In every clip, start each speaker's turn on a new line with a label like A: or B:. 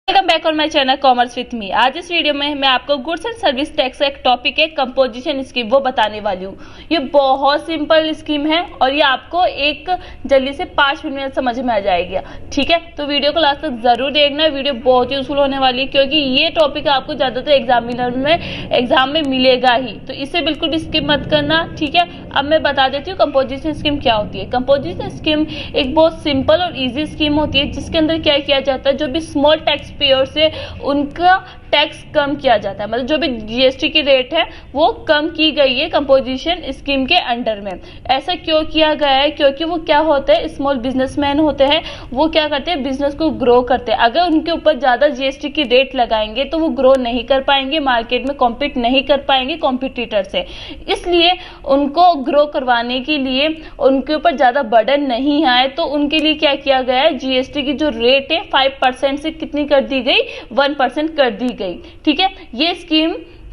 A: Welcome back on my channel commerce with me. आज इस video में मैं आपको गुड्स एंड सर्विस टैक्स का एक टॉपिक है कंपोजिशन स्कीम, वो बताने वाली हूँ। ये बहुत सिंपल स्कीम है और ये आपको एक जल्दी से 5 मिनट में समझ में आ जाएगी। ठीक है, तो वीडियो को लास्ट तक जरूर देखना। वीडियो बहुत यूजफुल होने वाली है क्योंकि ये टॉपिक आपको ज्यादातर एग्जाम में मिलेगा ही, तो इसे बिल्कुल भी स्किप मत करना। ठीक है, अब मैं बता देती हूँ कंपोजिशन स्कीम क्या होती है। कंपोजिशन स्कीम एक बहुत सिंपल और ईजी स्कीम होती है जिसके अंदर क्या किया जाता है, जो भी स्मॉल टैक्स पेयर से उनका टैक्स कम किया जाता है, मतलब जो भी जीएसटी की रेट है वो कम की गई है कंपोजिशन स्कीम के अंडर में। ऐसा क्यों किया गया है? क्योंकि वो क्या होते हैं, स्मॉल बिजनेसमैन होते हैं, वो क्या करते हैं, बिजनेस को ग्रो करते हैं। अगर उनके ऊपर ज्यादा जीएसटी की रेट लगाएंगे तो वो ग्रो नहीं कर पाएंगे, मार्केट में कॉम्पीट नहीं कर पाएंगे कॉम्पिटिटर से। इसलिए उनको ग्रो करवाने के लिए उनके ऊपर ज्यादा बर्डन नहीं आए तो उनके लिए क्या किया गया है, जीएसटी की जो रेट है 5% से कितनी कर दी गई, 1% कर दी गई। ठीक है, ये स्कीम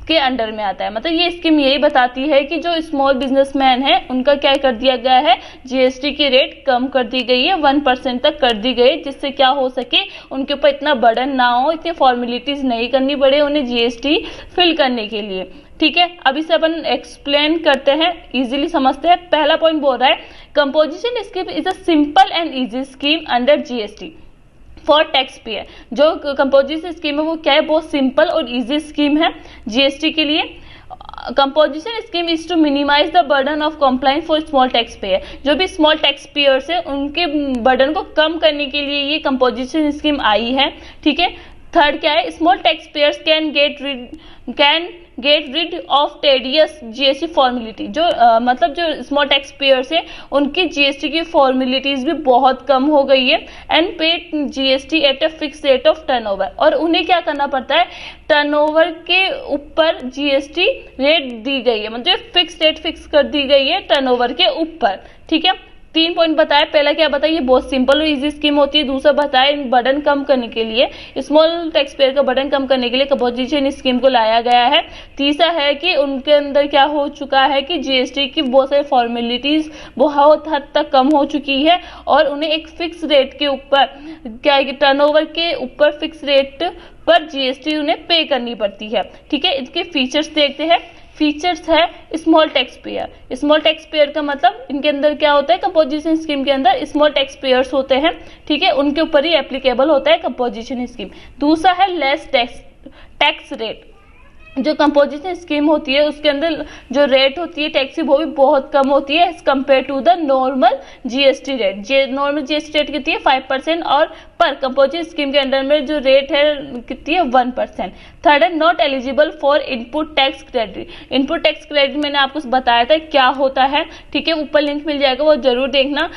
A: के अंडर में आता है। मतलब ये स्कीम यही बताती है कि जो स्मॉल बिजनेसमैन है उनका क्या कर दिया गया है, जीएसटी की रेट कम कर दी गई है, 1% तक कर दी गई, जिससे क्या हो सके, उनके ऊपर इतना बर्डन ना हो, इतनी फॉर्मेलिटीज नहीं करनी पड़े उन्हें जीएसटी फिल करने के लिए। ठीक है, अब इसे अपन एक्सप्लेन करते हैं, इजीली समझते हैं। पहला पॉइंट बोल रहा है, composition scheme is a simple and easy scheme under GST for tax payer. जो कंपोजिशन स्कीम है वो क्या है, बहुत सिंपल और इजी स्कीम है जीएसटी के लिए। Composition scheme is to minimize the burden of compliance for small tax payer. जो भी स्मॉल टैक्स पेयर्स है उनके बर्डन को कम करने के लिए ये कंपोजिशन स्कीम आई है। ठीक है, थर्ड क्या है, small tax payers can get rid of tedious GST formality. जो मतलब जो स्मॉल टैक्स पेयर्स है उनकी जीएसटी की फॉर्मेलिटीज भी बहुत कम हो गई है। एंड पे GST at a fix rate of turnover, और उन्हें क्या करना पड़ता है, टर्नओवर के ऊपर जीएसटी रेट दी गई है, मतलब फिक्स रेट फिक्स कर दी गई है टर्नओवर के ऊपर। ठीक है, 3 पॉइंट बताए। पहला क्या बताइए, बहुत सिंपल और इजी स्कीम होती है। दूसरा बताए, बर्डन कम करने के लिए, स्मॉल टैक्स पेयर का बर्डन कम करने के लिए कंपोजिशन स्कीम को लाया गया है। तीसरा है कि उनके अंदर क्या हो चुका है कि जीएसटी की बहुत सारी फॉर्मेलिटीज बहुत हद तक कम हो चुकी है और उन्हें एक फिक्स रेट के ऊपर, क्या है कि टर्नओवर के ऊपर फिक्स रेट पर जीएसटी उन्हें पे करनी पड़ती है। ठीक है, इसके फीचर्स देखते हैं। फीचर्स है small tax pair. Small tax pair का मतलब इनके अंदर क्या होता है, कंपोजिशन स्कीम के अंदर स्मॉल टैक्स पेयर्स होते हैं। ठीक है, उनके ऊपर ही एप्लीकेबल होता है कंपोजिशन स्कीम। दूसरा है लेस टैक्स रेट। जो कंपोजिशन स्कीम होती है उसके अंदर जो रेट होती है टैक्स की, वो भी बहुत कम होती है as compare to the normal GST rate. Normal GST rate कितनी है, 5%, और पर कंपोजिशन स्कीम के अंडर में जो रेट है कितनी है, 1%। थर्ड है not eligible for input tax credit. Input tax credit मैंने आपको बताया था क्या होता है। ठीक है, ऊपर लिंक मिल जाएगा, वो जरूर देखना।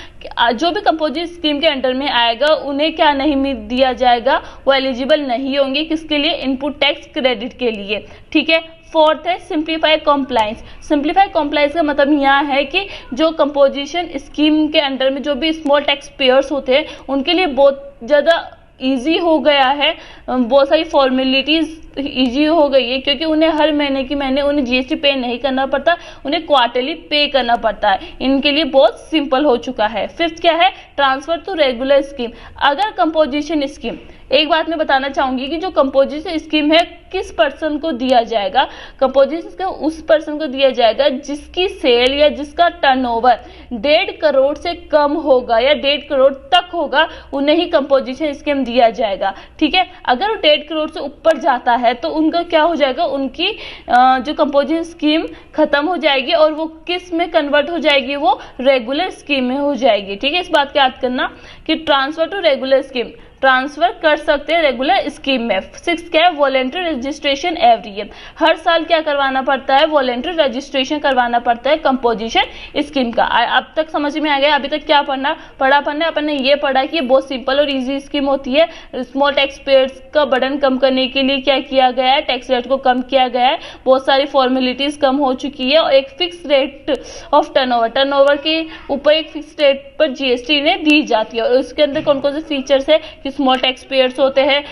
A: जो भी कंपोजिशन स्कीम के अंडर में आएगा उन्हें क्या नहीं दिया जाएगा, वो एलिजिबल नहीं होंगे, किसके लिए, इनपुट टैक्स क्रेडिट के लिए। ठीक है, फोर्थ है सिंप्लीफाई कॉम्प्लायंस। सिंप्लीफाई कॉम्प्लायंस का मतलब यहाँ है कि जो कंपोजिशन स्कीम के अंडर में जो भी स्मॉल टैक्स पेयर्स होते हैं उनके लिए बहुत ज़्यादा इजी हो गया है, बहुत सारी फॉर्मेलिटीज इजी हो गई है, क्योंकि उन्हें हर महीने की महीने उन्हें जीएसटी पे नहीं करना पड़ता, उन्हें क्वार्टरली पे करना पड़ता है। इनके लिए बहुत सिंपल हो चुका है। फिफ्थ क्या है, ट्रांसफर टू रेगुलर स्कीम। अगर कंपोजिशन स्कीम, एक बात मैं बताना चाहूंगी कि जो कंपोजिशन स्कीम है किस पर्सन को दिया जाएगा, कंपोजिशन स्कीम उस पर्सन को दिया जाएगा जिसकी सेल या जिसका टर्नओवर 1.5 करोड़ से कम होगा या 1.5 करोड़ तक होगा, उन्हें ही कंपोजिशन स्कीम दिया जाएगा। ठीक है, अगर वो 1.5 करोड़ से ऊपर जाता है तो उनका क्या हो जाएगा, उनकी जो कंपोजिशन स्कीम खत्म हो जाएगी और वो किस में कन्वर्ट हो जाएगी, वो रेगुलर स्कीम में हो जाएगी। ठीक है, इस बात का याद करना कि transfer to regular scheme, transfer कर सकते हैं रेगुलर स्कीम में। 6 क्या है, वॉलेंट्री रजिस्ट्रेशन एवरी ईयर। हर साल क्या करवाना पड़ता है, वॉलेंट्री रजिस्ट्रेशन करवाना पड़ता है कंपोजिशन स्कीम का। अब तक समझ में आ गया? अभी तक क्या पढ़ा अपन ने ये पढ़ा कि ये बहुत सिंपल और इजी स्कीम होती है। स्मॉल टैक्स पेयर्स का बर्डन कम करने के लिए क्या किया गया है, टैक्स रेट को कम किया गया है, बहुत सारी फॉर्मेलिटीज कम हो चुकी है और एक फिक्स रेट ऑफ टर्नओवर के ऊपर एक फिक्स रेट पर जीएसटी ने दी जाती है। और उसके अंदर कौन कौन से फीचर्स है कि स्मॉल टैक्स पेयर्स होते हैं,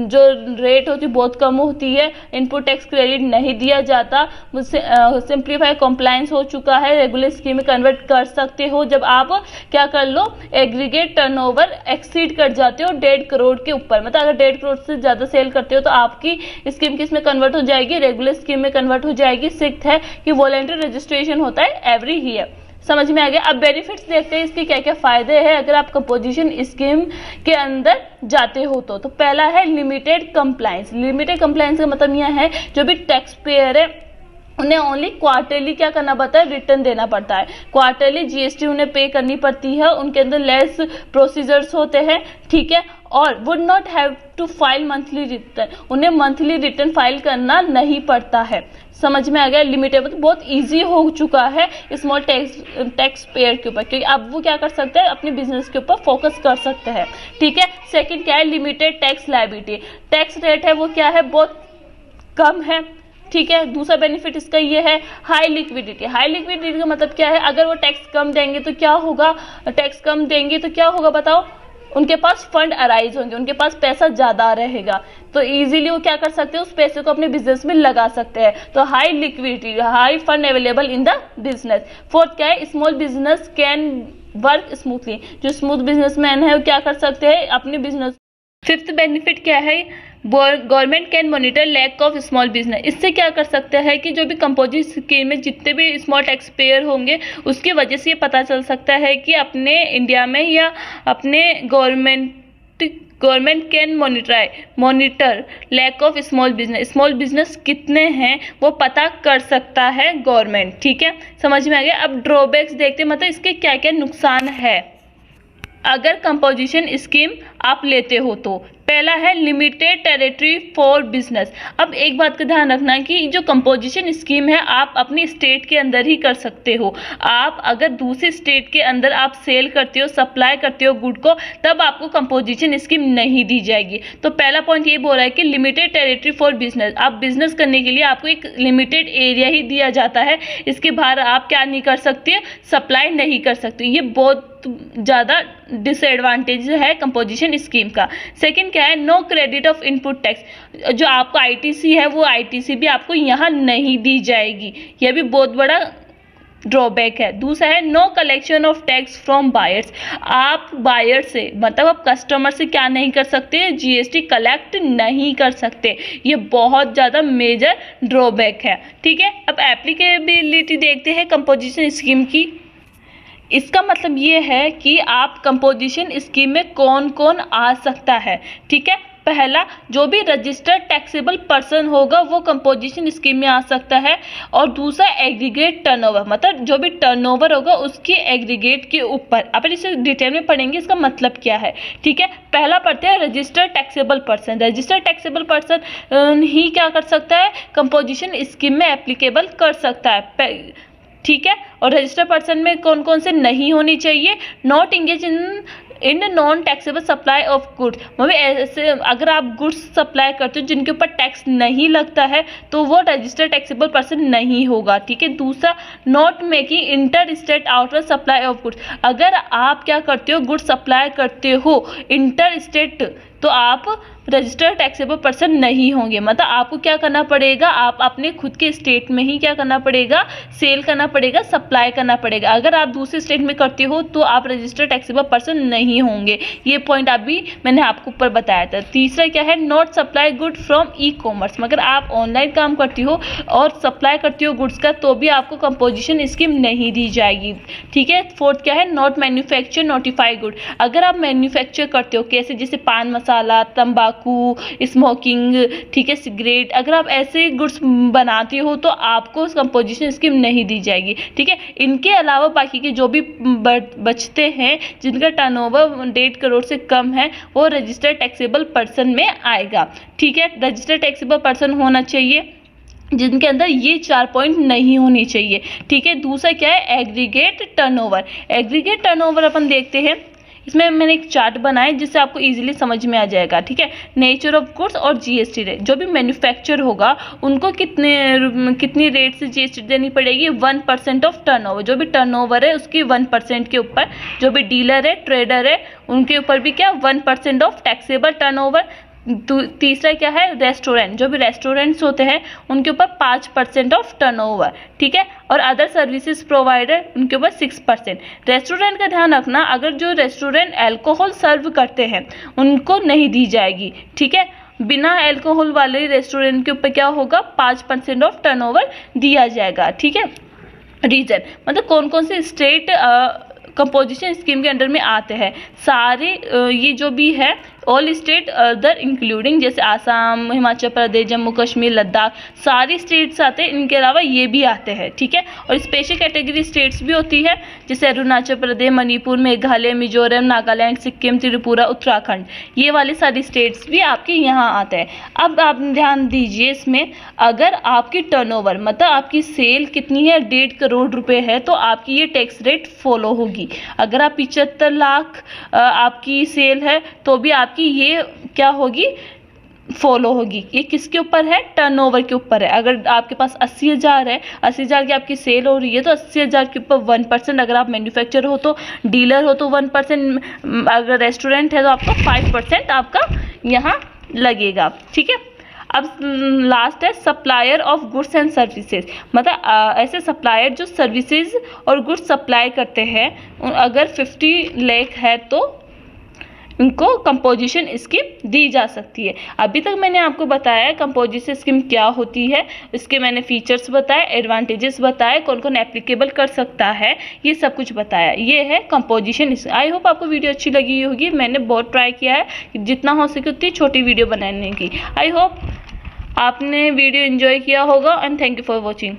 A: जो रेट होती है बहुत कम होती है, इनपुट टैक्स क्रेडिट नहीं दिया जाता। सिंप्लीफाई कॉम्प्लायंस हो चुका है, रेगुलर स्कीम में कन्वर्ट कर सकते हो जब आप क्या कर लो, एग्रीगेट टर्नओवर एक्सीड कर जाते हो 1.5 करोड़ के ऊपर। मतलब अगर 1.5 करोड़ से ज्यादा सेल करते हो तो आपकी स्कीम किसमें कन्वर्ट हो जाएगी, रेगुलर स्कीम में कन्वर्ट हो जाएगी। सिक्स्थ है कि वॉलंटरी रजिस्ट्रेशन होता है एवरी ईयर। समझ में आ गया। अब बेनिफिट्स देखते हैं इसके क्या क्या फायदे हैं अगर आप कंपोजिशन स्कीम के अंदर जाते हो तो पहला है लिमिटेड कंप्लायंस। लिमिटेड कंप्लायंस का मतलब यह है जो भी टैक्स पेयर है उन्हें ओनली क्वार्टरली क्या करना पड़ता है, रिटर्न देना पड़ता है। क्वार्टरली जीएसटी उन्हें पे करनी पड़ती है, उनके अंदर लेस प्रोसीजर्स होते हैं, ठीक है, और would not have to file monthly return, उन्हें मंथली रिटर्न फाइल करना नहीं पड़ता है। समझ में आ गया। लिमिटेड बहुत इजी हो चुका है स्मॉल टैक्स पेयर के ऊपर, क्योंकि अब वो क्या कर सकते हैं, अपने बिजनेस के ऊपर फोकस कर सकते हैं, ठीक है। सेकंड क्या है, limited tax liability. Tax rate है वो क्या है, बहुत कम है, ठीक है। दूसरा बेनिफिट इसका ये है हाई लिक्विडिटी। हाई लिक्विडिटी का मतलब क्या है, अगर वो टैक्स कम देंगे तो क्या होगा, टैक्स कम देंगे तो क्या होगा बताओ, उनके पास फंड अराइज होंगे, उनके पास पैसा ज्यादा रहेगा, तो इजीली वो क्या कर सकते हैं, उस पैसे को अपने बिजनेस में लगा सकते हैं। तो high liquidity, high fund available in the business. Fourth क्या है, small business can work smoothly. जो स्मूथ बिजनेसमैन है वो क्या कर सकते हैं अपने बिजनेस। फिफ्थ बेनिफिट क्या है, government can monitor lack of small business. इससे क्या कर सकता है कि जो भी कंपोजिट स्कीम में जितने भी स्मॉल टैक्स पेयर होंगे उसकी वजह से ये पता चल सकता है कि अपने इंडिया में या अपने government can monitor lack of small business कितने हैं वो पता कर सकता है गवर्नमेंट, ठीक है। समझ में आ गया। अब ड्रॉबैक्स देखते हैं, मतलब इसके क्या क्या नुकसान है अगर कंपोजिशन स्कीम आप लेते हो तो। पहला है लिमिटेड टेरिटरी फॉर बिजनेस। अब एक बात का ध्यान रखना कि जो कंपोजिशन स्कीम है आप अपनी स्टेट के अंदर ही कर सकते हो। आप अगर दूसरी स्टेट के अंदर आप सेल करते हो, सप्लाई करते हो गुड को, तब आपको कंपोजिशन स्कीम नहीं दी जाएगी। तो पहला पॉइंट ये बोल रहा है कि लिमिटेड टेरिटरी फॉर बिजनेस। आप बिजनेस करने के लिए आपको एक लिमिटेड एरिया ही दिया जाता है, इसके बाहर आप क्या नहीं कर सकते, सप्लाई नहीं कर सकते। ये बहुत ज़्यादा डिसएडवांटेज है कंपोजिशन स्कीम का। सेकंड क्या है, no credit of input tax. जो आपको आईटीसी है वो आईटीसी भी आपको यहाँ नहीं दी जाएगी, यह भी बहुत बड़ा ड्रॉबैक है। दूसरा है no collection of tax from buyers. आप बायर से मतलब आप कस्टमर से क्या नहीं कर सकते, जीएसटी कलेक्ट नहीं कर सकते। ये बहुत ज़्यादा मेजर ड्रॉबैक है, ठीक है। अब एप्लीकेबिलिटी देखते हैं कंपोजिशन स्कीम की। इसका मतलब ये है कि आप कंपोजिशन स्कीम में कौन कौन आ सकता है, ठीक है। पहला, जो भी रजिस्टर्ड टैक्सेबल पर्सन होगा वो कंपोजिशन स्कीम में आ सकता है। और दूसरा एग्रीगेट टर्नओवर, मतलब जो भी टर्नओवर होगा उसके एग्रीगेट के ऊपर। अपन इसे डिटेल में पढ़ेंगे इसका मतलब क्या है, ठीक है। पहला पढ़ते हैं registered taxable person. Registered taxable person ही क्या कर सकता है, कंपोजिशन स्कीम में एप्लीकेबल कर सकता है, ठीक है। और रजिस्टर्ड पर्सन में कौन कौन से नहीं होनी चाहिए, not engage in non taxable supply of goods. मतलब ऐसे अगर आप गुड्स सप्लाई करते हो जिनके ऊपर टैक्स नहीं लगता है तो वो रजिस्टर्ड टैक्सेबल पर्सन नहीं होगा, ठीक है। दूसरा, not making inter state outer supply of goods. अगर आप क्या करते हो, गुड्स सप्लाई करते हो इंटर स्टेट, तो आप रजिस्टर्ड टैक्सेबल पर्सन नहीं होंगे। मतलब आपको क्या करना पड़ेगा, आप अपने खुद के स्टेट में ही क्या करना पड़ेगा, सेल करना पड़ेगा, सप्लाई करना पड़ेगा। अगर आप दूसरे स्टेट में करते हो तो आप रजिस्टर्ड टैक्सेबल पर्सन नहीं होंगे। ये पॉइंट अभी मैंने आपको ऊपर बताया था। तीसरा क्या है, not supply good from e commerce. मगर आप ऑनलाइन काम करती हो और सप्लाई करती हो गुड्स का तो भी आपको कंपोजिशन स्कीम नहीं दी जाएगी, ठीक है। फोर्थ क्या है, नॉट मैन्युफैक्चर नोटिफाई गुड। अगर आप मैन्युफैक्चर करते हो कैसे, जैसे पान मसाला, तंबाकू, स्मोकिंग, ठीक है, सिगरेट, अगर आप ऐसे गुड्स बनाते हो तो आपको कंपोजिशन स्कीम नहीं दी जाएगी, ठीक है। इनके अलावा बाकी के जो भी बचते हैं जिनका टर्नओवर 1.5 करोड़ से कम है वो रजिस्टर्ड टैक्सेबल पर्सन में आएगा, ठीक है। रजिस्टर्ड टैक्सेबल पर्सन होना चाहिए जिनके अंदर ये 4 पॉइंट नहीं होनी चाहिए, ठीक है। दूसरा क्या है, एग्रीगेट टर्नओवर। एग्रीगेट टर्नओवर अपन देखते हैं, इसमें मैंने एक चार्ट बनाया जिससे आपको इजीली समझ में आ जाएगा, ठीक है। नेचर ऑफ गुड्स और जीएसटी रेट, जो भी मैन्युफैक्चर होगा उनको कितनी रेट से जीएसटी देनी पड़ेगी, 1% ऑफ टर्नओवर, जो भी टर्नओवर है उसकी 1% के ऊपर, जो भी डीलर है, ट्रेडर है, उनके ऊपर भी क्या 1% ऑफ टैक्सेबल टर्नओवर। तीसरा क्या है, रेस्टोरेंट, जो भी रेस्टोरेंट्स होते हैं उनके ऊपर 5% ऑफ टर्नओवर, ठीक है। और अदर सर्विसेज प्रोवाइडर उनके ऊपर 6%। रेस्टोरेंट का ध्यान रखना, अगर जो रेस्टोरेंट अल्कोहल सर्व करते हैं उनको नहीं दी जाएगी, ठीक है। बिना अल्कोहल वाले रेस्टोरेंट के ऊपर क्या होगा, 5% ऑफ टर्नओवर दिया जाएगा, ठीक है। रीजन मतलब कौन कौन से स्टेट कंपोजिशन स्कीम के अंडर में आते हैं, सारे ये जो भी है ऑल स्टेट अदर इंक्लूडिंग, जैसे आसाम, हिमाचल प्रदेश, जम्मू कश्मीर, लद्दाख, सारी स्टेट्स आते हैं, इनके अलावा ये भी आते हैं, ठीक है। और स्पेशल कैटेगरी स्टेट्स भी होती है, जैसे अरुणाचल प्रदेश, मणिपुर, मेघालय, मिजोरम, नागालैंड, सिक्किम, त्रिपुरा, उत्तराखंड, ये वाले सारी स्टेट्स भी आपके यहाँ आते हैं। अब आप ध्यान दीजिए इसमें, अगर आपकी टर्नओवर मतलब आपकी सेल कितनी है, 1.5 करोड़ रुपए है, तो आपकी ये टैक्स रेट फॉलो होगी। अगर आप 75 लाख आपकी सेल है तो भी आपकी ये क्या होगी, फॉलो होगी। ये किसके ऊपर है, टर्नओवर के ऊपर है। अगर आपके पास 80,000 है, 80,000 की आपकी सेल हो रही है तो 80,000 के ऊपर 1%, अगर आप मैन्युफैक्चरर हो तो, डीलर हो तो 1%, अगर रेस्टोरेंट है तो आपका 5% आपका यहाँ लगेगा, ठीक है। अब लास्ट है supplier of goods and services, मतलब ऐसे सप्लायर जो सर्विसेज और गुड्स सप्लाई करते हैं, अगर 50 लाख है तो उनको कंपोजिशन स्कीम दी जा सकती है। अभी तक मैंने आपको बताया कंपोजिशन स्कीम क्या होती है, इसके मैंने फीचर्स बताए, एडवांटेजेस बताए, कौन कौन एप्लीकेबल कर सकता है, ये सब कुछ बताया। ये है कंपोजिशन। आई होप आपको वीडियो अच्छी लगी होगी। मैंने बहुत ट्राई किया है कि जितना हो सके उतनी छोटी वीडियो बनाने की। आई होप आपने वीडियो एंजॉय किया होगा and thank you for watching.